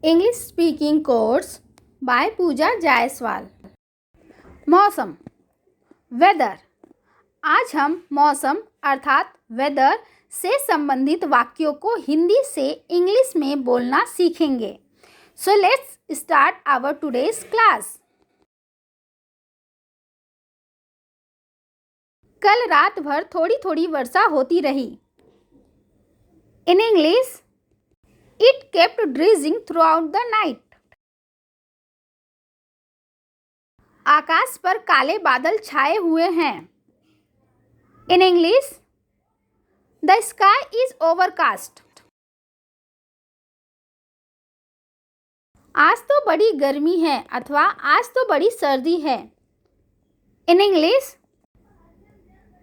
English speaking course buy पूजा जायसवाल। मौसम, weather. आज हम मौसम अर्थात वेदर से संबंधित वाक्यों को हिंदी से इंग्लिश में बोलना सीखेंगे। So let's start our today's class. कल रात भर थोड़ी थोड़ी वर्षा होती रही। In English, it kept drizzling throughout the night. आकाश पर काले बादल छाए हुए हैं। In English, the sky is overcast. आज तो बड़ी गर्मी है अथवा आज तो बड़ी सर्दी है। In English,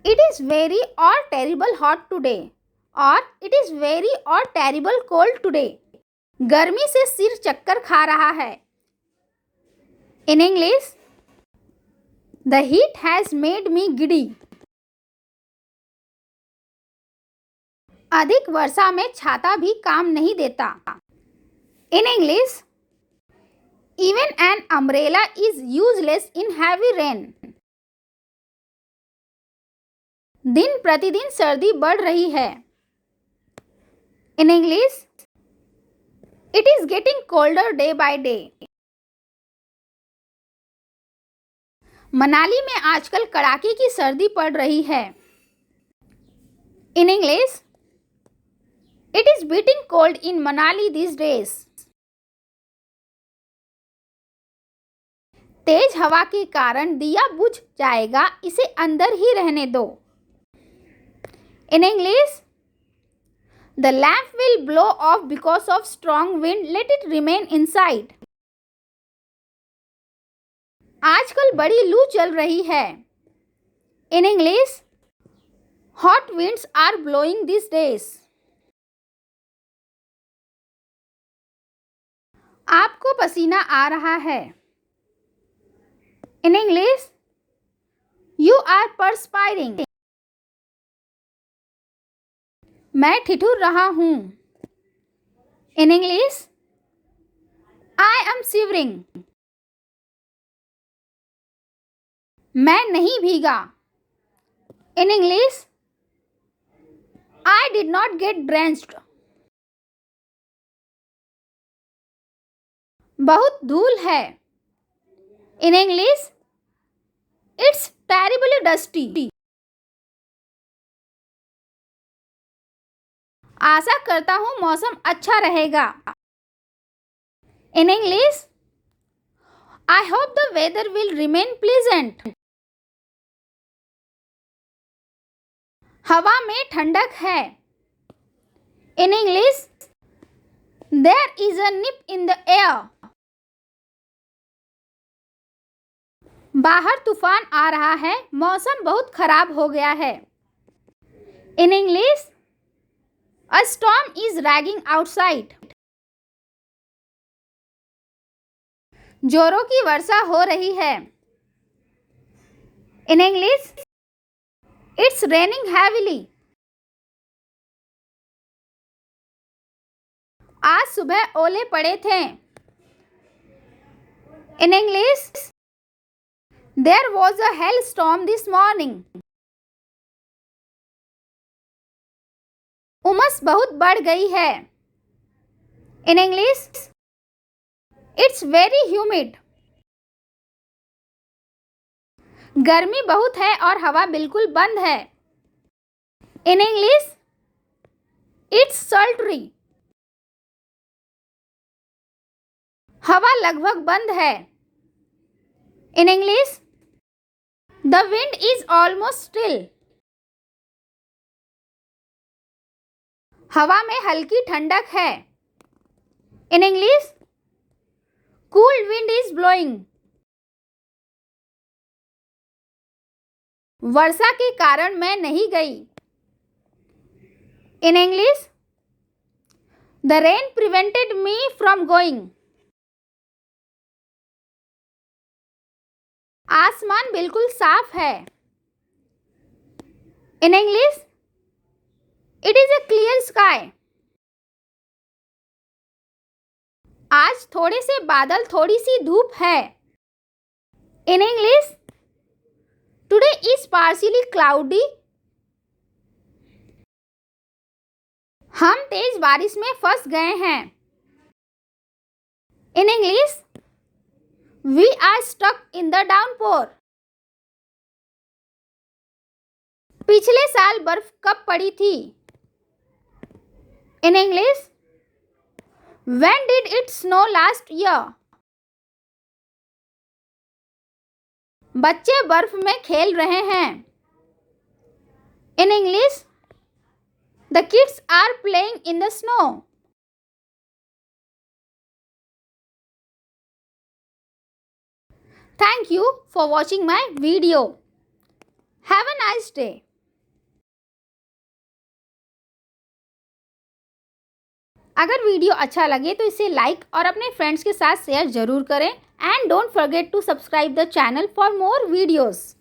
it is very और टेरिबल हॉट टुडे और इट इज वेरी और टेरिबल कोल्ड टुडे। गर्मी से सिर चक्कर खा रहा है। In English, the heat has made me giddy. अधिक वर्षा में छाता भी काम नहीं देता। In English, even an umbrella is useless in heavy rain. दिन प्रतिदिन सर्दी बढ़ रही है। In English, it is getting colder day by day. Manali में आजकल कड़ाके की सर्दी पड़ रही है। In English, it is beating cold in Manali this days. तेज हवा के कारण दिया बुझ जाएगा, इसे अंदर ही रहने दो। In English, the lamp will blow off because of strong wind, let it remain inside. आजकल बड़ी लू चल रही है। In English, hot winds are blowing this days. आपको पसीना आ रहा है। In English, you are perspiring. मैं ठिठुर रहा हूं। In English, I am shivering. मैं नहीं भीगा। In English, I did not get drenched. बहुत धूल है। In English, it's terribly dusty. आशा करता हूँ मौसम अच्छा रहेगा। In English, I hope the weather will remain pleasant. हवा में ठंडक है। In English, there is a nip in the air. बाहर तूफान आ रहा है, मौसम बहुत खराब हो गया है। In English, a storm is raging outside. जोरों की वर्षा हो रही है। In English, it's raining heavily. आज सुबह ओले पड़े थे। In English, there was a hail storm this morning. उमस बहुत बढ़ गई है। In English, it's very humid. गर्मी बहुत है और हवा बिल्कुल बंद है। In English, it's sultry. हवा लगभग बंद है। In English, the wind is almost still. हवा में हल्की ठंडक है। In English, cool wind is blowing. वर्षा के कारण मैं नहीं गई। In English, the rain prevented me from going. आसमान बिल्कुल साफ है। In English, it is a clear sky. आज थोड़े से बादल, थोड़ी सी धूप है। In English, today is partially cloudy. हम तेज बारिश में फंस गए हैं। In English, we are stuck in the downpour. पिछले साल बर्फ कब पड़ी थी? इन English, when did it snow last year? बच्चे बर्फ में खेल रहे हैं। In English, the kids are playing in the snow. Thank you for watching my video. Have a nice day. अगर वीडियो अच्छा लगे तो इसे लाइक और अपने फ्रेंड्स के साथ शेयर जरूर करें and don't forget to subscribe the channel for more videos.